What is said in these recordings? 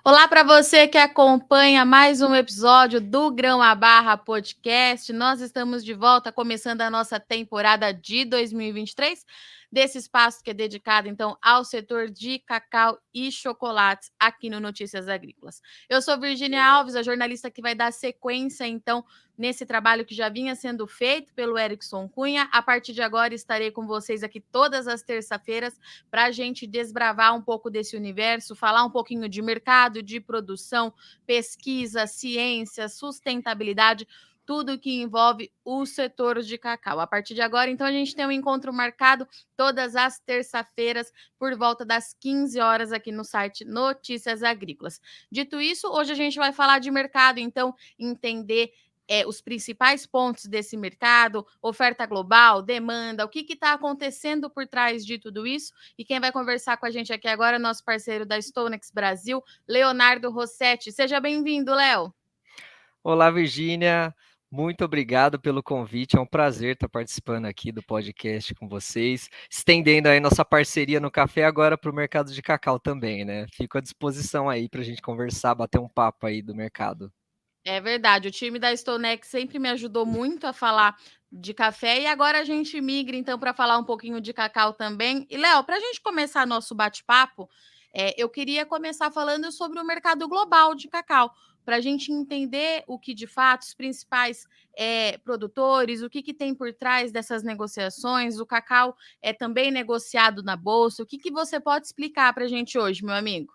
Olá para você que acompanha mais um episódio do Grão a Barra Podcast. Nós estamos de volta, começando a nossa temporada de 2023, desse espaço que é dedicado, então, ao setor de cacau e chocolates aqui no Notícias Agrícolas. Eu sou Virgínia Alves, a jornalista que vai dar sequência, então, nesse trabalho que já vinha sendo feito pelo Erickson Cunha. A partir de agora, estarei com vocês aqui todas as terças-feiras para a gente desbravar um pouco desse universo, falar um pouquinho de mercado, de produção, pesquisa, ciência, sustentabilidade, tudo que envolve o setor de cacau. A partir de agora, então, a gente tem um encontro marcado todas as terças-feiras, por volta das 15 horas, aqui no site Notícias Agrícolas. Dito isso, hoje a gente vai falar de mercado, então, entender os principais pontos desse mercado, oferta global, demanda, o que está acontecendo por trás de tudo isso. E quem vai conversar com a gente aqui agora é nosso parceiro da Stonex Brasil, Leonardo Rossetti. Seja bem-vindo, Léo. Olá, Virgínia. Muito obrigado pelo convite. É um prazer estar participando aqui do podcast com vocês, estendendo aí nossa parceria no café agora para o mercado de cacau também, né? Fico à disposição aí para a gente conversar, bater um papo aí do mercado. É verdade, o time da Stonex sempre me ajudou muito a falar de café e agora a gente migra então para falar um pouquinho de cacau também. E Léo, para a gente começar nosso bate-papo, eu queria começar falando sobre o mercado global de cacau, para a gente entender o que de fato os principais produtores, o que tem por trás dessas negociações. O cacau é também negociado na bolsa. O que você pode explicar para a gente hoje, meu amigo?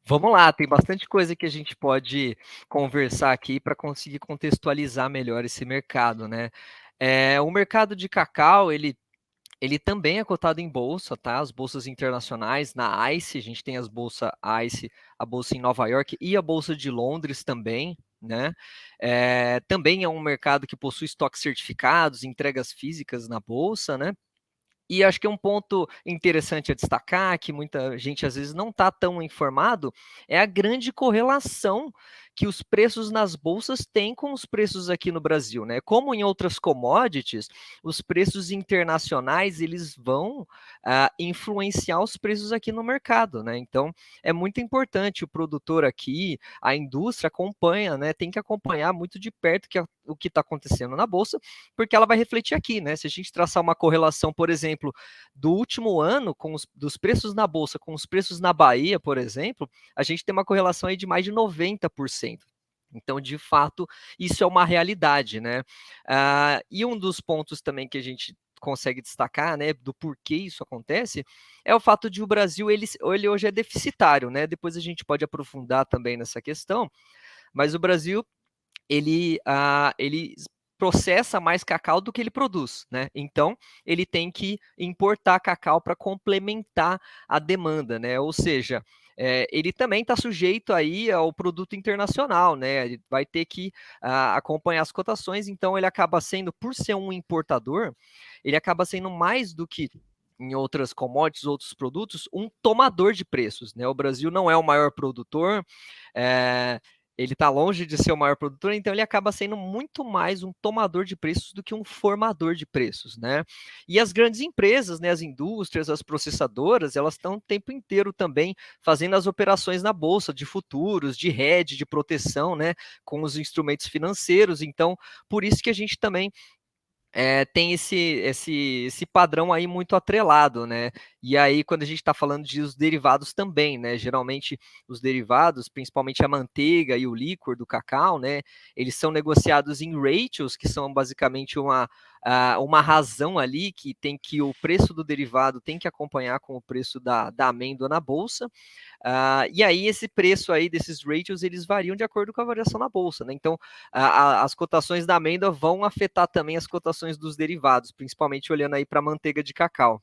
Vamos lá, tem bastante coisa que a gente pode conversar aqui para conseguir contextualizar melhor esse mercado, né? O mercado de cacau, ele também é cotado em bolsa, tá? As bolsas internacionais, na ICE, a gente tem as bolsas ICE, a bolsa em Nova York e a bolsa de Londres também, né? Também é um mercado que possui estoques certificados, entregas físicas na bolsa, né? E acho que é um ponto interessante a destacar, que muita gente às vezes não está tão informado, é a grande correlação que os preços nas bolsas têm com os preços aqui no Brasil, né? Como em outras commodities, os preços internacionais eles vão influenciar os preços aqui no mercado, né? Então é muito importante o produtor aqui, a indústria acompanha, né? Tem que acompanhar muito de perto o que está acontecendo na bolsa, porque ela vai refletir aqui, né? Se a gente traçar uma correlação, por exemplo, do último ano dos preços na bolsa com os preços na Bahia, por exemplo, a gente tem uma correlação aí de mais de 90%. Então, de fato, isso é uma realidade, né? E um dos pontos também que a gente consegue destacar, né, do porquê isso acontece, é o fato de o Brasil, ele hoje é deficitário, né? Depois a gente pode aprofundar também nessa questão, mas o Brasil, ele processa mais cacau do que ele produz, né? Então, ele tem que importar cacau para complementar a demanda, né? Ou seja, ele também está sujeito aí ao produto internacional, né? Ele vai ter que acompanhar as cotações, então ele acaba sendo, por ser um importador, ele acaba sendo mais do que em outras commodities, outros produtos, um tomador de preços, né? O Brasil não é o maior produtor, é, ele está longe de ser o maior produtor, então ele acaba sendo muito mais um tomador de preços do que um formador de preços, né? E as grandes empresas, né, as indústrias, as processadoras, elas estão o tempo inteiro também fazendo as operações na bolsa de futuros, de hedge, de proteção, né, com os instrumentos financeiros. Então, por isso que a gente também tem esse padrão aí muito atrelado, né? E aí, quando a gente está falando de os derivados também, né? Geralmente, os derivados, principalmente a manteiga e o líquor do cacau, né? Eles são negociados em ratios, que são basicamente uma razão ali que tem que o preço do derivado tem que acompanhar com o preço da amêndoa na bolsa. E aí, esse preço aí desses ratios, eles variam de acordo com a variação na bolsa, né? Então, as cotações da amêndoa vão afetar também as cotações dos derivados, principalmente olhando aí para a manteiga de cacau.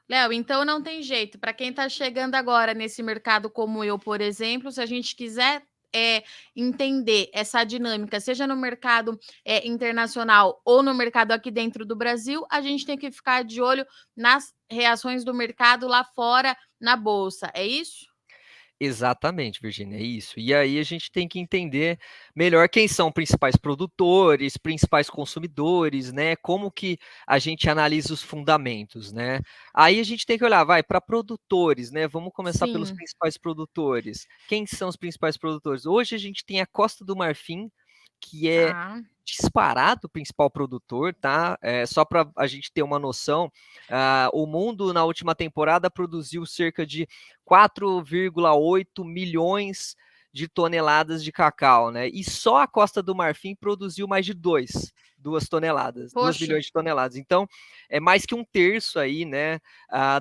Léo, então não tem jeito. Para quem está chegando agora nesse mercado como eu, por exemplo, se a gente quiser entender essa dinâmica, seja no mercado internacional ou no mercado aqui dentro do Brasil, a gente tem que ficar de olho nas reações do mercado lá fora na bolsa. É isso? Exatamente, Virgínia, é isso. E aí a gente tem que entender melhor quem são os principais produtores, principais consumidores, né? Como que a gente analisa os fundamentos, né? Aí a gente tem que olhar, vai, para produtores, né? Vamos começar pelos Sim. principais produtores. Quem são os principais produtores? Hoje a gente tem a Costa do Marfim, que é Tá. disparado o principal produtor, tá? Só para a gente ter uma noção, o mundo na última temporada produziu cerca de 4,8 milhões de toneladas de cacau, né? E só a Costa do Marfim produziu mais de 2 toneladas, 2 Poxa, milhões de toneladas. Então, é mais que um terço aí, né,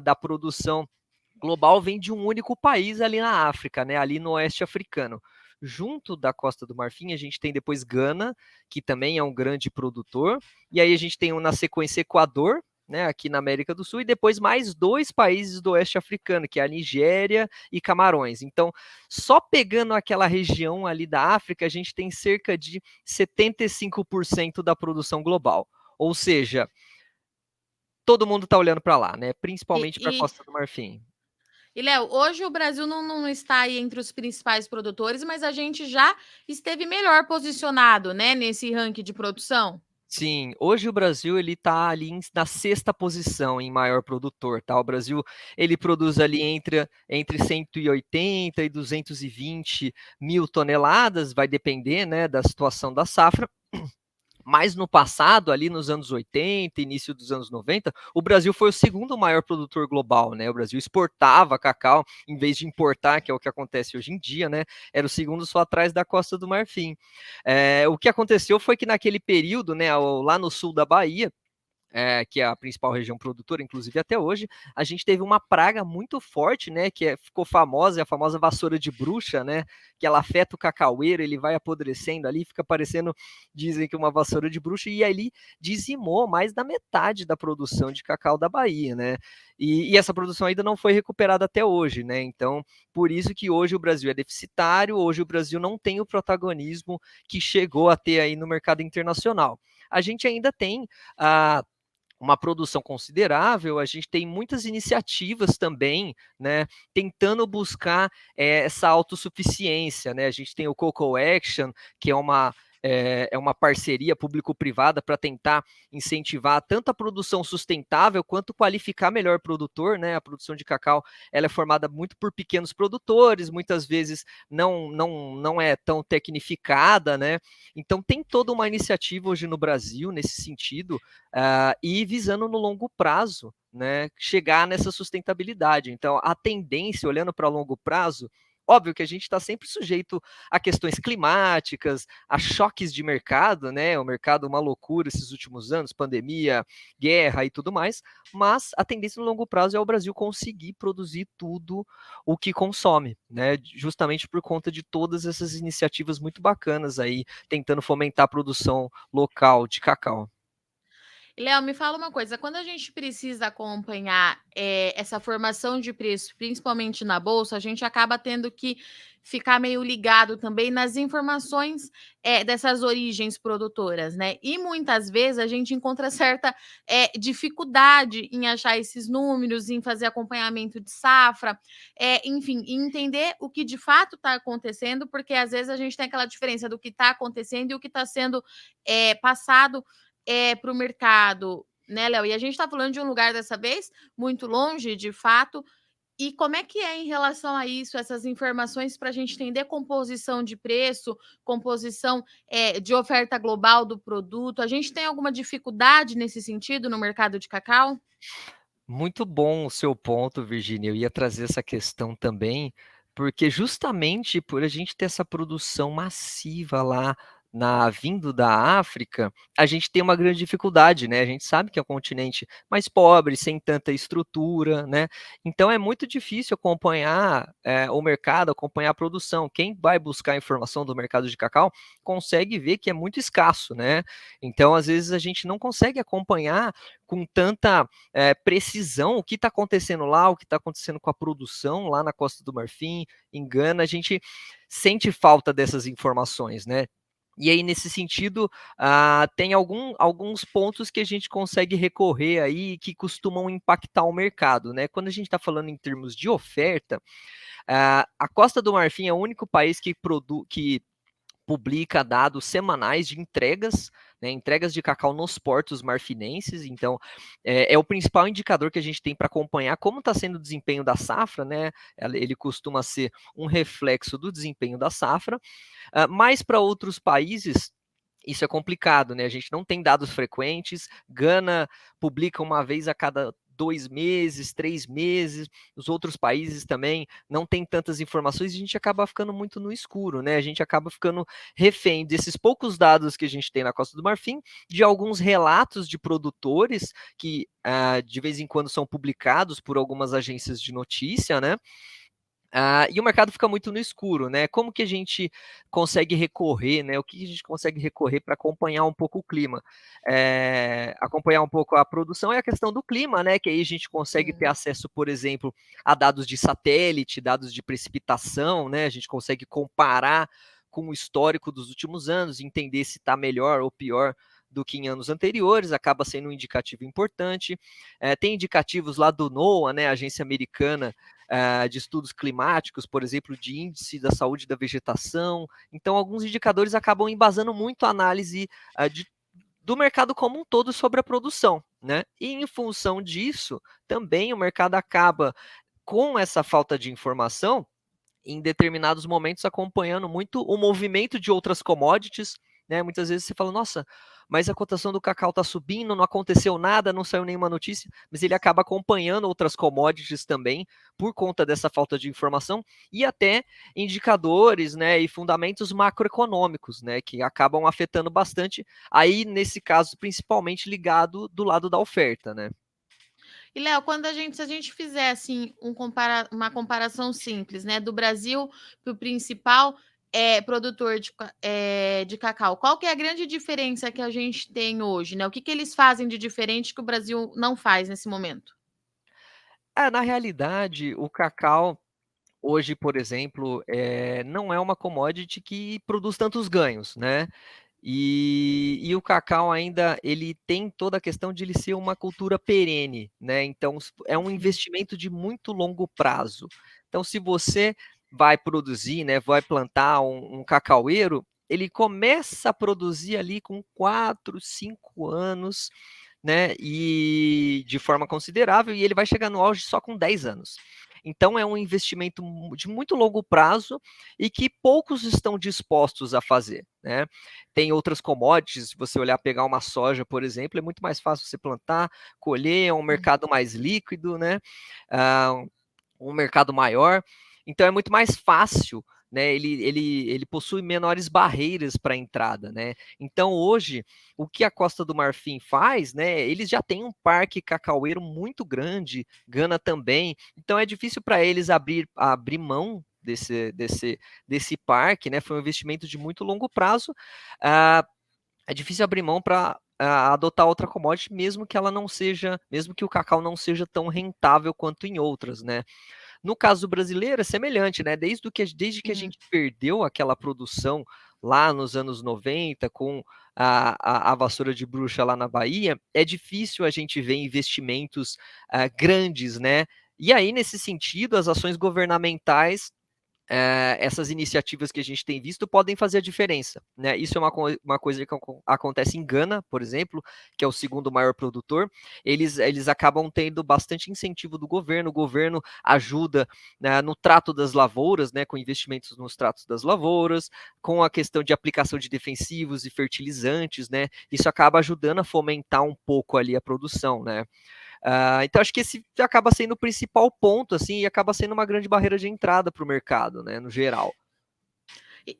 da produção global vem de um único país ali na África, né, ali no oeste africano. Junto da Costa do Marfim, a gente tem depois Gana, que também é um grande produtor, e aí a gente tem na sequência Equador, né, aqui na América do Sul, e depois mais 2 países do oeste africano, que é a Nigéria e Camarões. Então, só pegando aquela região ali da África, a gente tem cerca de 75% da produção global. Ou seja, todo mundo está olhando para lá, né? e, Principalmente para a e, Costa do Marfim. e Léo, hoje o Brasil não está aí entre os principais produtores, mas a gente já esteve melhor posicionado, né, nesse ranking de produção. Sim, hoje o Brasil ele está ali na sexta posição em maior produtor, tá? O Brasil ele produz ali entre 180 e 220 mil toneladas, vai depender, né, da situação da safra. Mas no passado, ali nos anos 80, início dos anos 90, o Brasil foi o segundo maior produtor global, né? O Brasil exportava cacau em vez de importar, que é o que acontece hoje em dia, né? Era o segundo só atrás da Costa do Marfim. O que aconteceu foi que naquele período, né, lá no sul da Bahia, que é a principal região produtora, inclusive até hoje, a gente teve uma praga muito forte, né, que ficou famosa, é a famosa vassoura de bruxa, né, que ela afeta o cacaueiro, ele vai apodrecendo ali, fica parecendo, dizem que uma vassoura de bruxa, e ali dizimou mais da metade da produção de cacau da Bahia, né, e essa produção ainda não foi recuperada até hoje, né, então, por isso que hoje o Brasil é deficitário, hoje o Brasil não tem o protagonismo que chegou a ter aí no mercado internacional. A gente ainda tem uma produção considerável, a gente tem muitas iniciativas também, né, tentando buscar essa autossuficiência, né, a gente tem o Cocoa Action, que é uma parceria público-privada para tentar incentivar tanto a produção sustentável quanto qualificar melhor o produtor, né? A produção de cacau ela é formada muito por pequenos produtores, muitas vezes não é tão tecnificada, né? Então tem toda uma iniciativa hoje no Brasil nesse sentido, e visando no longo prazo, né, chegar nessa sustentabilidade. Então, a tendência, olhando para longo prazo, óbvio que a gente está sempre sujeito a questões climáticas, a choques de mercado, né? O mercado uma loucura esses últimos anos, pandemia, guerra e tudo mais, mas a tendência no longo prazo é o Brasil conseguir produzir tudo o que consome, né? Justamente por conta de todas essas iniciativas muito bacanas aí, tentando fomentar a produção local de cacau. Léo, me fala uma coisa, quando a gente precisa acompanhar essa formação de preço, principalmente na bolsa, a gente acaba tendo que ficar meio ligado também nas informações dessas origens produtoras, né? E muitas vezes a gente encontra certa dificuldade em achar esses números, em fazer acompanhamento de safra, enfim, em entender o que de fato está acontecendo, porque às vezes a gente tem aquela diferença do que está acontecendo e o que está sendo passado para o mercado, né, Léo? E a gente está falando de um lugar dessa vez muito longe, de fato. E como é que é em relação a isso, essas informações para a gente entender composição de preço, composição de oferta global do produto? A gente tem alguma dificuldade nesse sentido no mercado de cacau? Muito bom o seu ponto, Virginia. Eu ia trazer essa questão também, porque justamente por a gente ter essa produção massiva lá vindo da África, a gente tem uma grande dificuldade, né? A gente sabe que é um continente mais pobre, sem tanta estrutura, né? Então é muito difícil acompanhar o mercado, acompanhar a produção. Quem vai buscar informação do mercado de cacau consegue ver que é muito escasso, né? Então, às vezes, a gente não consegue acompanhar com tanta precisão o que está acontecendo lá, o que está acontecendo com a produção lá na Costa do Marfim, em Gana, a gente sente falta dessas informações, né? E aí, nesse sentido, tem alguns pontos que a gente consegue recorrer aí que costumam impactar o mercado, né? Quando a gente está falando em termos de oferta, A Costa do Marfim é o único país que publica dados semanais de entregas, né, entregas de cacau nos portos marfinenses. Então, é o principal indicador que a gente tem para acompanhar como está sendo o desempenho da safra, né? Ele costuma ser um reflexo do desempenho da safra. Mas para outros países, isso é complicado, né? A gente não tem dados frequentes. Gana publica uma vez a cada 2 meses, 3 meses. Os outros países também não tem tantas informações. A gente acaba ficando muito no escuro, né? A gente acaba ficando refém desses poucos dados que a gente tem na Costa do Marfim, de alguns relatos de produtores que de vez em quando são publicados por algumas agências de notícia, né? E o mercado fica muito no escuro, né? Como que a gente consegue recorrer, né? O que a gente consegue recorrer para acompanhar um pouco o clima? Acompanhar um pouco a produção é a questão do clima, né? Que aí a gente consegue ter acesso, por exemplo, a dados de satélite, dados de precipitação, né? A gente consegue comparar com o histórico dos últimos anos, entender se está melhor ou pior do que em anos anteriores, acaba sendo um indicativo importante. Tem indicativos lá do NOAA, né? A agência americana de estudos climáticos, por exemplo, de índice da saúde da vegetação. Então, alguns indicadores acabam embasando muito a análise do mercado como um todo sobre a produção, né? E em função disso, também o mercado acaba, com essa falta de informação, em determinados momentos acompanhando muito o movimento de outras commodities, né? Muitas vezes você fala, nossa, mas a cotação do cacau está subindo, não aconteceu nada, não saiu nenhuma notícia, mas ele acaba acompanhando outras commodities também por conta dessa falta de informação e até indicadores, né, e fundamentos macroeconômicos, né, que acabam afetando bastante, aí nesse caso principalmente ligado do lado da oferta, né? E, Léo, se a gente fizer assim uma comparação simples, né, do Brasil para o principal produtor de cacau, qual que é a grande diferença que a gente tem hoje, né? O que eles fazem de diferente que o Brasil não faz nesse momento? Na realidade, o cacau hoje, por exemplo, não é uma commodity que produz tantos ganhos, né? E o cacau ainda ele tem toda a questão de ele ser uma cultura perene, né? Então é um Sim. investimento de muito longo prazo. Então, se você vai produzir, né, vai plantar um cacaueiro, ele começa a produzir ali com 4, 5 anos, né? E de forma considerável, e ele vai chegar no auge só com 10 anos. Então é um investimento de muito longo prazo e que poucos estão dispostos a fazer, né? Tem outras commodities, se você olhar, pegar uma soja, por exemplo, é muito mais fácil você plantar, colher, é um mercado mais líquido, né? Um mercado maior, então é muito mais fácil, né? Ele possui menores barreiras para a entrada, né? Então hoje o que a Costa do Marfim faz, né? Eles já têm um parque cacaueiro muito grande, Gana também, então é difícil para eles abrir mão desse parque, né? Foi um investimento de muito longo prazo. É difícil abrir mão para adotar outra commodity, mesmo que ela não seja, mesmo que o cacau não seja tão rentável quanto em outras, né? No caso brasileiro é semelhante, né? Desde que a Sim. gente perdeu aquela produção lá nos anos 90 com a vassoura de bruxa lá na Bahia, é difícil a gente ver investimentos grandes, né? E aí, nesse sentido, as ações governamentais, essas iniciativas que a gente tem visto podem fazer a diferença, né? Isso é uma coisa que acontece em Gana, por exemplo, que é o segundo maior produtor. Eles acabam tendo bastante incentivo do governo, o governo ajuda, né, no trato das lavouras, né, com investimentos nos tratos das lavouras, com a questão de aplicação de defensivos e fertilizantes, né? Isso acaba ajudando a fomentar um pouco ali a produção, né? Então acho que esse acaba sendo o principal ponto, assim, e acaba sendo uma grande barreira de entrada para o mercado, né, no geral.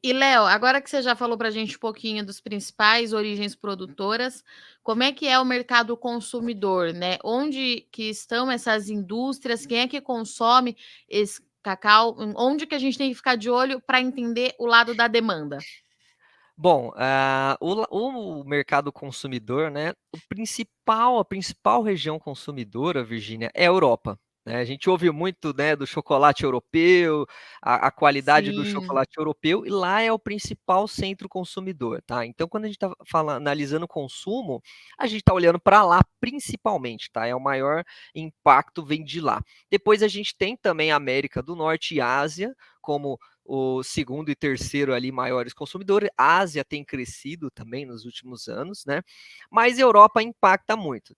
Léo, agora que você já falou para a gente um pouquinho dos principais origens produtoras, como é que é o mercado consumidor, né? Onde que estão essas indústrias? Quem é que consome esse cacau? Onde que a gente tem que ficar de olho para entender o lado da demanda? Bom, o mercado consumidor, né, a principal região consumidora, Virgínia, é a Europa. né? A gente ouve muito, né, do chocolate europeu, a qualidade do Sim. chocolate europeu, e lá é o principal centro consumidor, tá? Então, quando a gente está analisando o consumo, a gente está olhando para lá principalmente, tá? É o maior impacto vem de lá. Depois a gente tem também a América do Norte e Ásia como o segundo e terceiro ali maiores consumidores. A Ásia tem crescido também nos últimos anos, né? Mas a Europa impacta muito.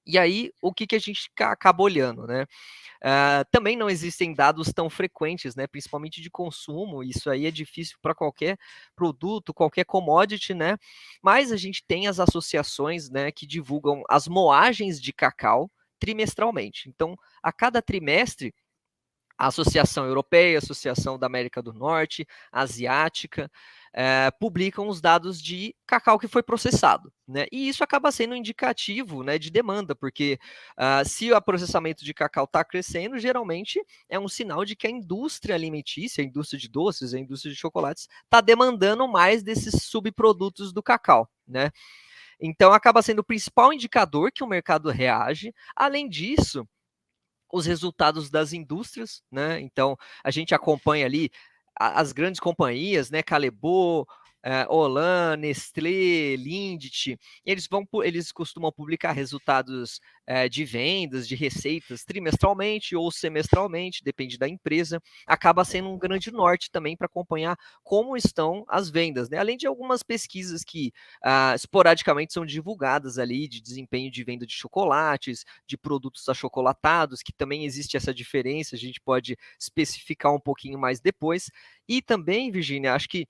E aí, o que, que a gente acaba olhando, né? Também não existem dados tão frequentes, né? Principalmente de consumo. Isso aí é difícil para qualquer produto, qualquer commodity, né? Mas a gente tem as associações, né, que divulgam as moagens de cacau trimestralmente. Então, a cada trimestre a Associação Europeia, a Associação da América do Norte, Asiática, publicam os dados de cacau que foi processado, né? E isso acaba sendo um indicativo, né, de demanda, porque se o processamento de cacau está crescendo, geralmente é um sinal de que a indústria alimentícia, a indústria de doces, a indústria de chocolates, está demandando mais desses subprodutos do cacau, né? Então acaba sendo o principal indicador que o mercado reage. Além disso, os resultados das indústrias, né? Então, a gente acompanha ali as grandes companhias, né? Calebo, Olan, Nestlé, Lindt, eles costumam publicar resultados de vendas, de receitas trimestralmente ou semestralmente, depende da empresa. Acaba sendo um grande norte também para acompanhar como estão as vendas, né? Além de algumas pesquisas que esporadicamente são divulgadas ali de desempenho de venda de chocolates, de produtos achocolatados, que também existe essa diferença, a gente pode especificar um pouquinho mais depois. E também, Virginia, acho que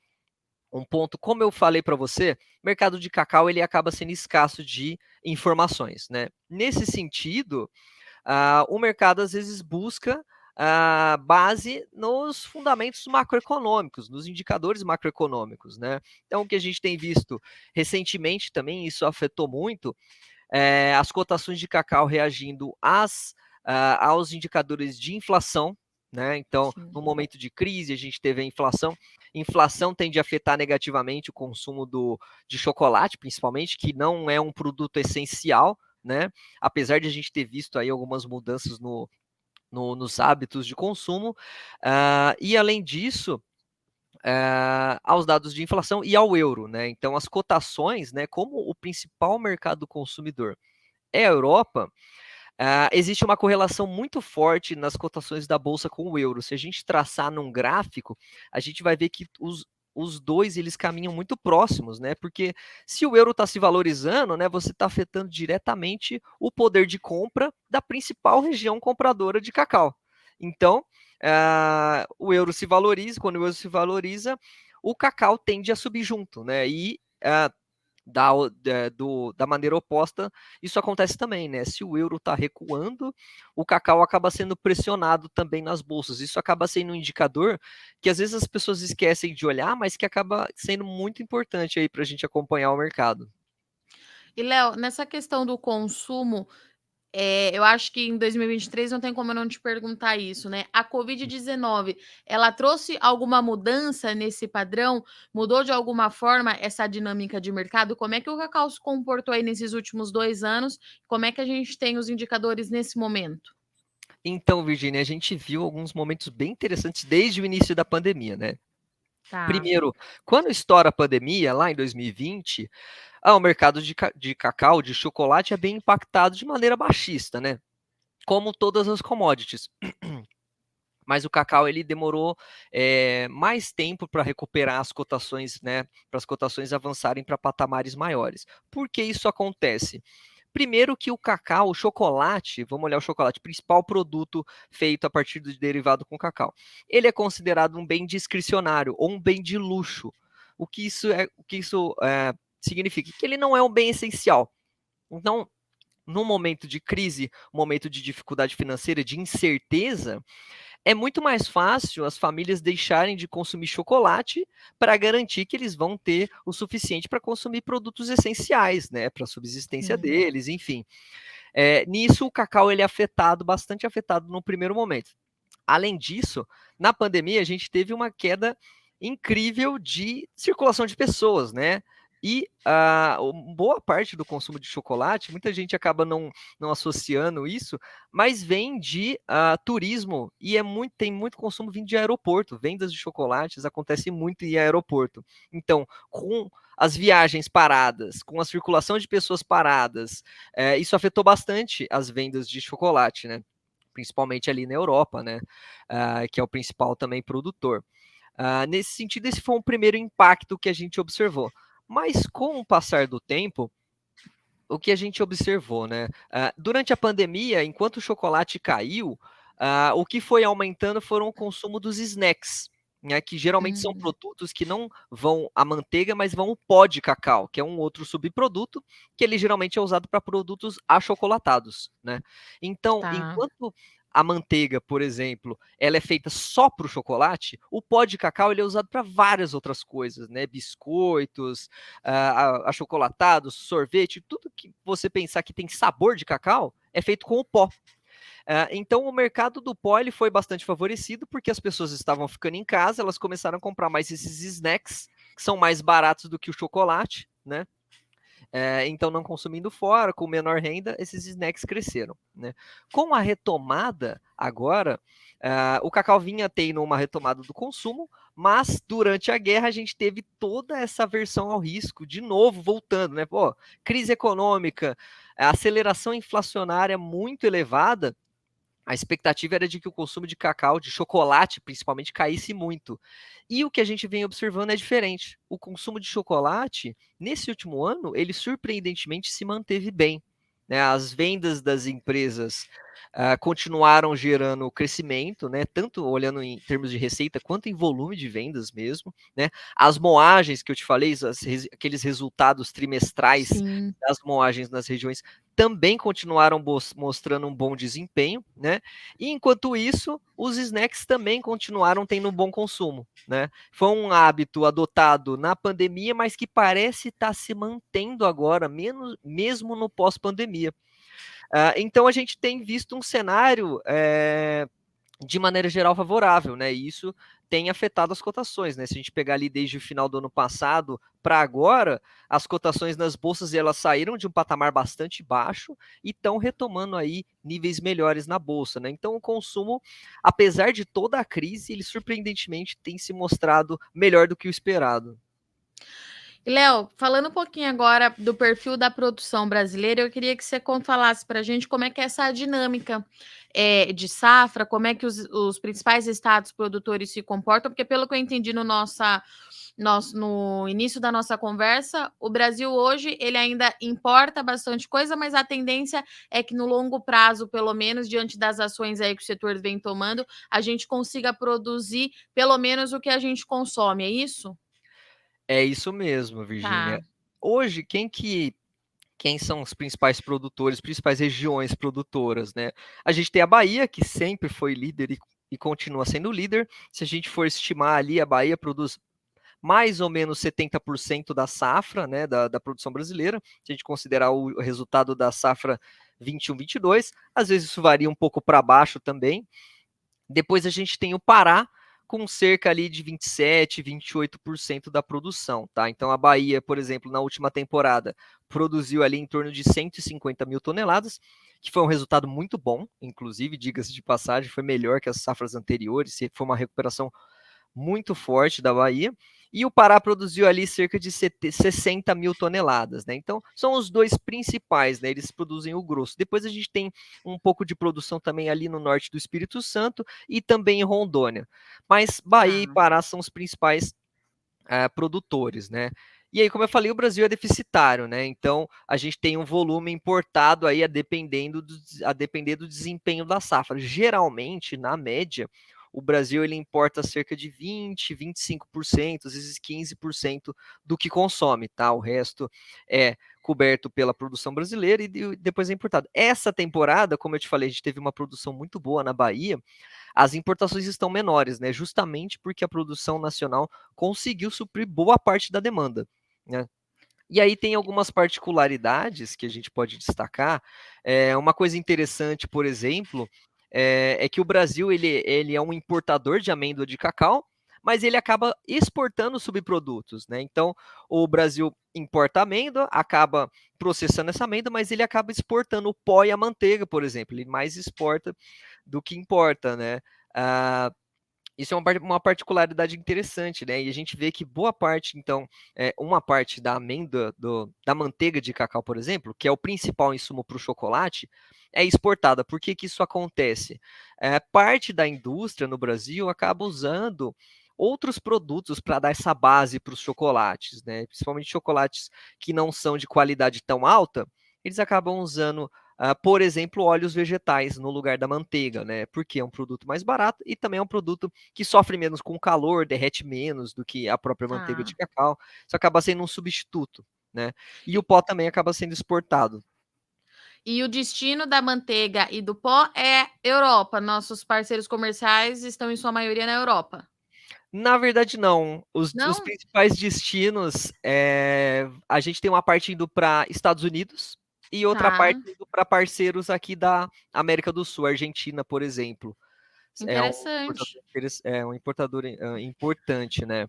um ponto, como eu falei para você, o mercado de cacau ele acaba sendo escasso de informações, né? Nesse sentido, o mercado às vezes busca base nos fundamentos macroeconômicos, nos indicadores macroeconômicos, né? Então, o que a gente tem visto recentemente também, isso afetou muito, as cotações de cacau reagindo aos indicadores de inflação, né? Então, Sim. no momento de crise, a gente teve a inflação. Inflação tende a afetar negativamente o consumo de chocolate, principalmente, que não é um produto essencial, né? Apesar de a gente ter visto aí algumas mudanças nos hábitos de consumo. E além disso, aos dados de inflação e ao euro, né? Então, as cotações, né? Como o principal mercado consumidor é a Europa, existe uma correlação muito forte nas cotações da bolsa com o euro. Se a gente traçar num gráfico, a gente vai ver que os dois eles caminham muito próximos, né? Porque se o euro está se valorizando, né, você está afetando diretamente o poder de compra da principal região compradora de cacau. Então, o euro se valoriza, quando o euro se valoriza, o cacau tende a subir junto, né? E da maneira oposta, isso acontece também, né? Se o euro está recuando, o cacau acaba sendo pressionado também nas bolsas. Isso acaba sendo um indicador que às vezes as pessoas esquecem de olhar, mas que acaba sendo muito importante aí para a gente acompanhar o mercado. E, Léo, nessa questão do consumo, eu acho que em 2023 não tem como eu não te perguntar isso, né? A Covid-19, ela trouxe alguma mudança nesse padrão? Mudou de alguma forma essa dinâmica de mercado? Como é que o cacau se comportou aí nesses últimos 2 anos? Como é que a gente tem os indicadores nesse momento? Então, Virginia, a gente viu alguns momentos bem interessantes desde o início da pandemia, né? Tá. Primeiro, quando estoura a pandemia, lá em 2020, o mercado de cacau, de chocolate, é bem impactado de maneira baixista, né? Como todas as commodities. Mas o cacau ele demorou mais tempo para recuperar as cotações, né? Para as cotações avançarem para patamares maiores. Por que isso acontece? Primeiro que o cacau, o chocolate, vamos olhar o chocolate, principal produto feito a partir do derivado com cacau. Ele é considerado um bem discricionário ou um bem de luxo. O que isso significa? Que ele não é um bem essencial. Então, num momento de crise, um momento de dificuldade financeira, de incerteza, é muito mais fácil as famílias deixarem de consumir chocolate para garantir que eles vão ter o suficiente para consumir produtos essenciais, né, para a subsistência Sim. deles, enfim. Nisso, o cacau ele é afetado, bastante afetado no primeiro momento. Além disso, na pandemia, a gente teve uma queda incrível de circulação de pessoas, né? E boa parte do consumo de chocolate, muita gente acaba não associando isso, mas vem de turismo e tem muito consumo vindo de aeroporto. Vendas de chocolates acontecem muito em aeroporto. Então, com as viagens paradas, com a circulação de pessoas paradas, isso afetou bastante as vendas de chocolate, né? Principalmente ali na Europa, né? Que é o principal também produtor. Nesse sentido, esse foi um primeiro impacto que a gente observou. Mas com o passar do tempo, o que a gente observou, né? Durante a pandemia, enquanto o chocolate caiu, o que foi aumentando foram o consumo dos snacks, né? Que geralmente são Hum, produtos que não vão a manteiga, mas vão o pó de cacau, que é um outro subproduto, que ele geralmente é usado para produtos achocolatados, né? Então, tá. enquanto a manteiga, por exemplo, ela é feita só para o chocolate, o pó de cacau ele é usado para várias outras coisas, né? Biscoitos, achocolatados, sorvete, tudo que você pensar que tem sabor de cacau é feito com o pó. Então o mercado do pó ele foi bastante favorecido porque as pessoas estavam ficando em casa, elas começaram a comprar mais esses snacks que são mais baratos do que o chocolate, né? Então, não consumindo fora, com menor renda, esses snacks cresceram. Né? Com a retomada agora, o cacau vinha tendo uma retomada do consumo, mas durante a guerra a gente teve toda essa aversão ao risco, de novo voltando, né? Pô, crise econômica, aceleração inflacionária muito elevada, a expectativa era de que o consumo de cacau, de chocolate principalmente, caísse muito. E o que a gente vem observando é diferente. O consumo de chocolate, nesse último ano, ele surpreendentemente se manteve bem. Né? As vendas das empresas continuaram gerando crescimento, né? Tanto olhando em termos de receita, quanto em volume de vendas mesmo. Né? As moagens que eu te falei, aqueles resultados trimestrais Sim. das moagens nas regiões também continuaram mostrando um bom desempenho, né? E enquanto isso, os snacks também continuaram tendo um bom consumo, né? Foi um hábito adotado na pandemia, mas que parece estar se mantendo agora, mesmo no pós-pandemia. Então a gente tem visto um cenário de maneira geral favorável, né? E isso tem afetado as cotações, né? Se a gente pegar ali desde o final do ano passado para agora, as cotações nas bolsas elas saíram de um patamar bastante baixo e estão retomando aí níveis melhores na bolsa, né? Então o consumo, apesar de toda a crise, ele surpreendentemente tem se mostrado melhor do que o esperado. E, Léo, falando um pouquinho agora do perfil da produção brasileira, eu queria que você falasse para a gente como é que é essa dinâmica de safra, como é que os principais estados produtores se comportam, porque pelo que eu entendi no início da nossa conversa, o Brasil hoje ele ainda importa bastante coisa, mas a tendência é que no longo prazo, pelo menos diante das ações aí que o setor vem tomando, a gente consiga produzir pelo menos o que a gente consome, é isso? É isso mesmo, Virgínia. Tá. Hoje, quem são os principais produtores, principais regiões produtoras, né? A gente tem a Bahia, que sempre foi líder e continua sendo líder. Se a gente for estimar ali, a Bahia produz mais ou menos 70% da safra, né, da produção brasileira, se a gente considerar o resultado da safra 21-22, às vezes isso varia um pouco para baixo também. Depois a gente tem o Pará, com cerca ali de 27, 28% da produção, tá? Então a Bahia, por exemplo, na última temporada, produziu ali em torno de 150 mil toneladas, que foi um resultado muito bom, inclusive, diga-se de passagem, foi melhor que as safras anteriores, foi uma recuperação muito forte da Bahia, e o Pará produziu ali cerca de 60 mil toneladas, né? Então, são os dois principais, né? Eles produzem o grosso. Depois a gente tem um pouco de produção também ali no norte do Espírito Santo e também em Rondônia. Mas Bahia e Tá. Pará são os principais produtores, né? E aí, como eu falei, o Brasil é deficitário, né? Então, a gente tem um volume importado aí a depender do desempenho da safra. Geralmente, na média, o Brasil ele importa cerca de 20, 25%, às vezes 15% do que consome, tá? O resto é coberto pela produção brasileira e depois é importado. Essa temporada, como eu te falei, a gente teve uma produção muito boa na Bahia, as importações estão menores, né? Justamente porque a produção nacional conseguiu suprir boa parte da demanda, né? E aí tem algumas particularidades que a gente pode destacar. Uma coisa interessante, por exemplo, é que o Brasil ele é um importador de amêndoa de cacau, mas ele acaba exportando subprodutos, né? Então, o Brasil importa amêndoa, acaba processando essa amêndoa, mas ele acaba exportando o pó e a manteiga, por exemplo. Ele mais exporta do que importa, né? Ah, isso é uma particularidade interessante, né? E a gente vê que boa parte, então, uma parte da amêndoa, da manteiga de cacau, por exemplo, que é o principal insumo para o chocolate, é exportada. Por que que isso acontece? Parte da indústria no Brasil acaba usando outros produtos para dar essa base para os chocolates, né? Principalmente chocolates que não são de qualidade tão alta, eles acabam usando por exemplo, óleos vegetais no lugar da manteiga, né? Porque é um produto mais barato e também é um produto que sofre menos com calor, derrete menos do que a própria manteiga de Tá. cacau. Isso acaba sendo um substituto, né? E o pó também acaba sendo exportado. E o destino da manteiga e do pó é Europa. Nossos parceiros comerciais estão, em sua maioria, na Europa. Na verdade, não. Os Não? principais destinos, a gente tem uma parte indo para Estados Unidos e outra parte Tá. indo para parceiros aqui da América do Sul, Argentina, por exemplo. Interessante. É um importador importante, né?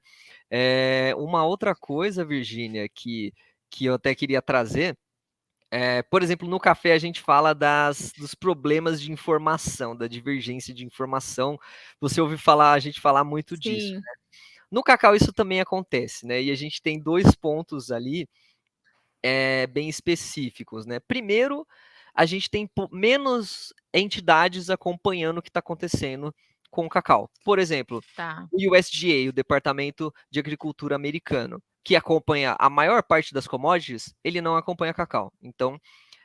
Uma outra coisa, Virgínia, que eu até queria trazer, por exemplo, no café a gente fala dos problemas de informação, da divergência de informação. Você ouve falar, a gente falar muito disso. Sim. No cacau isso também acontece, né? E a gente tem dois pontos ali bem específicos, né? Primeiro, a gente tem menos entidades acompanhando o que está acontecendo com o cacau. Por exemplo, Tá. o USDA, o Departamento de Agricultura americano, que acompanha a maior parte das commodities, ele não acompanha cacau. Então,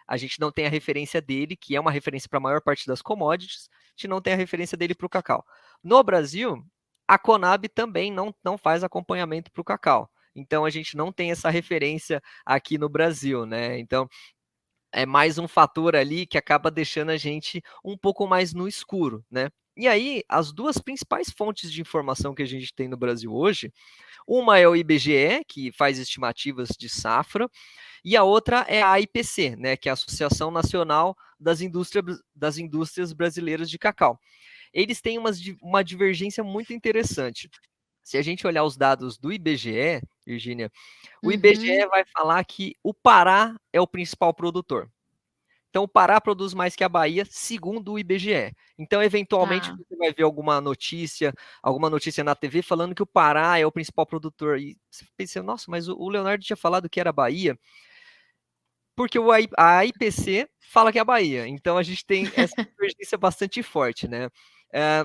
a gente não tem a referência dele, que é uma referência para a maior parte das commodities, a gente não tem a referência dele para o cacau. No Brasil, a Conab também não faz acompanhamento para o cacau. Então a gente não tem essa referência aqui no Brasil, né? Então é mais um fator ali que acaba deixando a gente um pouco mais no escuro, né? E aí, as duas principais fontes de informação que a gente tem no Brasil hoje, uma é o IBGE, que faz estimativas de safra, e a outra é a AIPC, né, que é a Associação Nacional das Indústrias Brasileiras de Cacau. Eles têm uma divergência muito interessante. Se a gente olhar os dados do IBGE, Virgínia, o Uhum. IBGE vai falar que o Pará é o principal produtor. Então, o Pará produz mais que a Bahia, segundo o IBGE. Então, eventualmente, Tá. você vai ver alguma notícia na TV falando que o Pará é o principal produtor. E você pensa, nossa, mas o Leonardo tinha falado que era a Bahia, porque a IPC fala que é a Bahia. Então, a gente tem essa divergência bastante forte, né? É,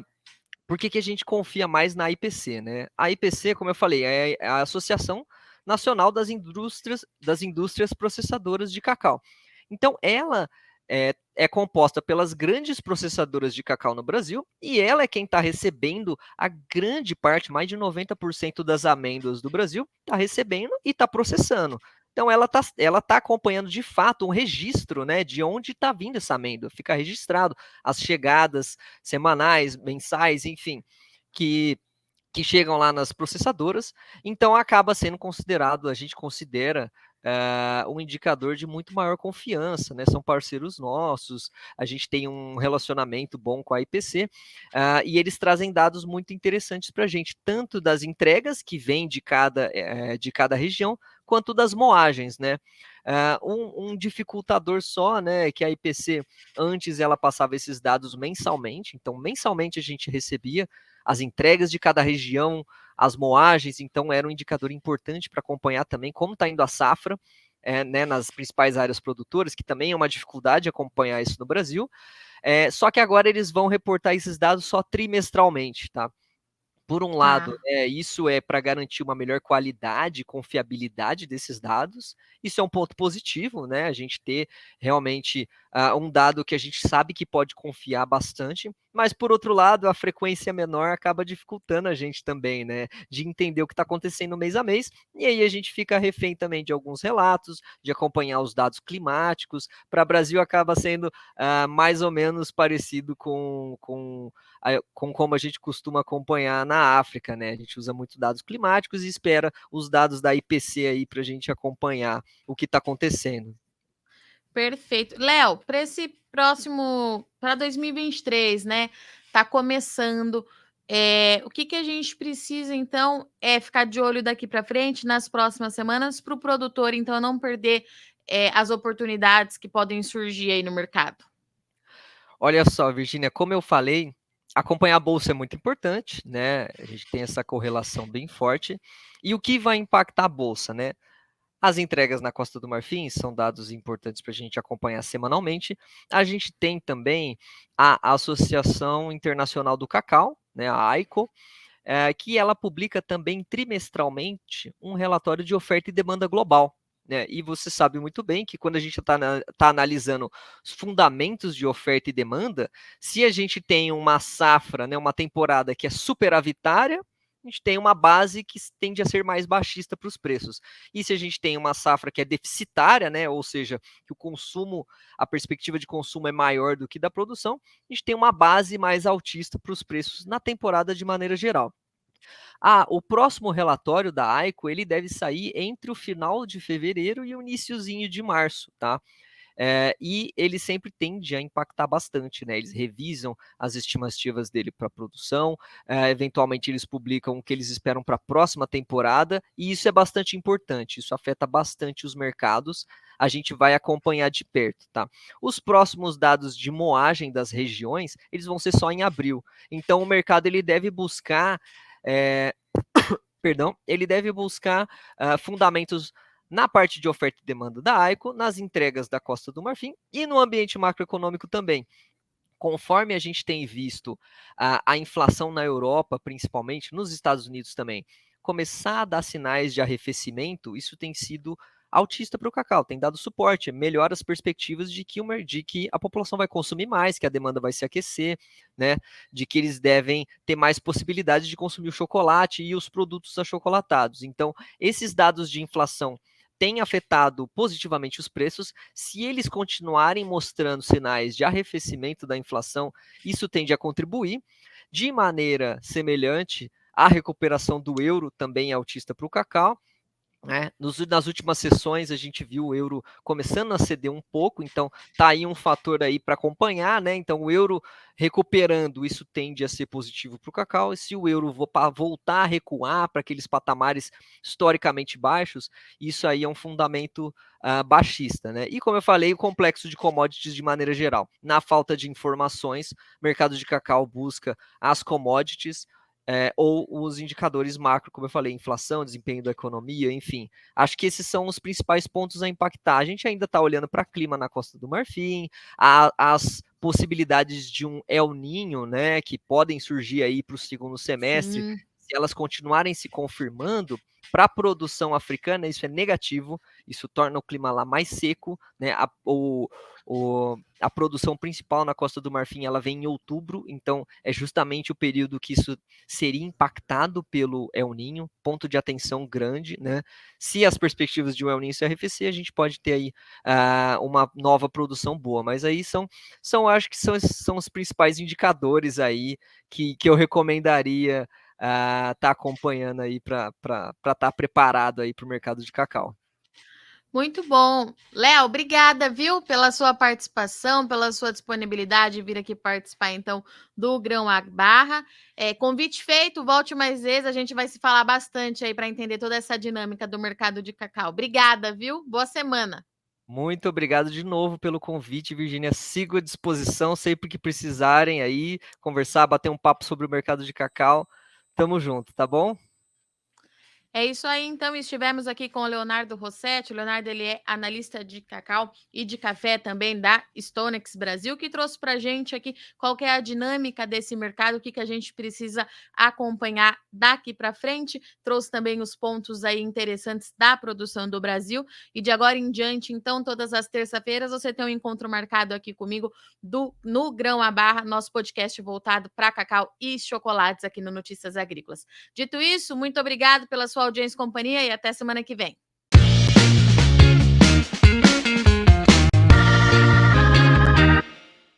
por que que a gente confia mais na IPC, né? A IPC, como eu falei, é a Associação Nacional das Indústrias Processadoras de Cacau. Então, ela é composta pelas grandes processadoras de cacau no Brasil e ela é quem está recebendo a grande parte, mais de 90% das amêndoas do Brasil, está recebendo e está processando. Então, ela tá acompanhando de fato um registro, né, de onde está vindo essa amêndoa. Fica registrado as chegadas semanais, mensais, enfim, que que chegam lá nas processadoras, então acaba sendo considerado, a gente considera um indicador de muito maior confiança, né? São parceiros nossos, a gente tem um relacionamento bom com a IPC, e eles trazem dados muito interessantes para a gente, tanto das entregas que vêm de cada região, quanto das moagens, né? Um dificultador só, né, que a IPC antes ela passava esses dados mensalmente, então mensalmente a gente recebia as entregas de cada região, as moagens, então era um indicador importante para acompanhar também como está indo a safra, né, nas principais áreas produtoras, que também é uma dificuldade acompanhar isso no Brasil. Só que agora eles vão reportar esses dados só trimestralmente, tá? Por um lado, Tá. isso é para garantir uma melhor qualidade e confiabilidade desses dados. Isso é um ponto positivo, né? A gente ter realmente um dado que a gente sabe que pode confiar bastante, mas por outro lado, a frequência menor acaba dificultando a gente também, né? De entender o que está acontecendo mês a mês, e aí a gente fica refém também de alguns relatos, de acompanhar os dados climáticos. Para o Brasil acaba sendo mais ou menos parecido com como a gente costuma acompanhar na África, né? A gente usa muito dados climáticos e espera os dados da IPC aí para a gente acompanhar o que está acontecendo. Perfeito. Léo, para esse próximo, para 2023, né? Tá começando. O que a gente precisa, então, é ficar de olho daqui para frente, nas próximas semanas, para o produtor, então, não perder as oportunidades que podem surgir aí no mercado? Olha só, Virgínia, como eu falei, acompanhar a bolsa é muito importante, né? A gente tem essa correlação bem forte. E o que vai impactar a bolsa, né? As entregas na Costa do Marfim são dados importantes para a gente acompanhar semanalmente. A gente tem também a Associação Internacional do Cacau, né, a AICO, que ela publica também trimestralmente um relatório de oferta e demanda global. Né? E você sabe muito bem que quando a gente está analisando os fundamentos de oferta e demanda, se a gente tem uma safra, né, uma temporada que é superavitária, a gente tem uma base que tende a ser mais baixista para os preços. E se a gente tem uma safra que é deficitária, né, ou seja, que o consumo, a perspectiva de consumo é maior do que da produção, a gente tem uma base mais altista para os preços na temporada de maneira geral. O próximo relatório da AICO, ele deve sair entre o final de fevereiro e o iniciozinho de março, tá? E ele sempre tende a impactar bastante, né? Eles revisam as estimativas dele para a produção, eventualmente eles publicam o que eles esperam para a próxima temporada, e isso é bastante importante, isso afeta bastante os mercados, a gente vai acompanhar de perto, tá? Os próximos dados de moagem das regiões, eles vão ser só em abril, então o mercado ele deve buscar é, perdão, ele deve buscar fundamentos na parte de oferta e demanda da AICO, nas entregas da Costa do Marfim e no ambiente macroeconômico também. Conforme a gente tem visto a inflação na Europa, principalmente, nos Estados Unidos também, começar a dar sinais de arrefecimento, isso tem sido altista para o cacau, tem dado suporte, melhora as perspectivas de que a população vai consumir mais, que a demanda vai se aquecer, né, de que eles devem ter mais possibilidade de consumir o chocolate e os produtos achocolatados. Então, esses dados de inflação têm afetado positivamente os preços. Se eles continuarem mostrando sinais de arrefecimento da inflação, isso tende a contribuir. De maneira semelhante, a recuperação do euro também é altista para o cacau. Né? Nas últimas sessões a gente viu o euro começando a ceder um pouco, então tá aí um fator aí para acompanhar, né? Então o euro recuperando, isso tende a ser positivo para o cacau, e se o euro voltar a recuar para aqueles patamares historicamente baixos, isso aí é um fundamento baixista, né? E como eu falei, o complexo de commodities de maneira geral. Na falta de informações, o mercado de cacau busca as commodities, ou os indicadores macro, como eu falei, inflação, desempenho da economia, enfim. Acho que esses são os principais pontos a impactar. A gente ainda está olhando para clima na Costa do Marfim, as possibilidades de um El Ninho, né, que podem surgir aí para o segundo semestre, Sim. se elas continuarem se confirmando, para a produção africana isso é negativo, isso torna o clima lá mais seco, né? A produção principal na Costa do Marfim ela vem em outubro, então é justamente o período que isso seria impactado pelo El Ninho, ponto de atenção grande, né? Se as perspectivas de um El Ninho se arrefecer, a gente pode ter aí uma nova produção boa, mas aí acho que são os principais indicadores aí que eu recomendaria tá acompanhando aí para estar preparado aí para o mercado de cacau. Muito bom. Léo, obrigada, viu, pela sua participação, pela sua disponibilidade de vir aqui participar, então, do Grão à Barra. Convite feito, volte mais vezes, a gente vai se falar bastante aí para entender toda essa dinâmica do mercado de cacau. Obrigada, viu? Boa semana. Muito obrigado de novo pelo convite, Virgínia. Sigo à disposição sempre que precisarem aí conversar, bater um papo sobre o mercado de cacau. Tamo junto, tá bom? É isso aí, então, estivemos aqui com o Leonardo Rossetti. O Leonardo, ele é analista de cacau e de café também da Stonex Brasil, que trouxe para a gente aqui qual que é a dinâmica desse mercado, o que a gente precisa acompanhar daqui para frente. Trouxe também os pontos aí interessantes da produção do Brasil. E de agora em diante, então, todas as terça-feiras, você tem um encontro marcado aqui comigo no Grão à Barra, nosso podcast voltado para cacau e chocolates aqui no Notícias Agrícolas. Dito isso, muito obrigado pela sua audiência e companhia e até semana que vem.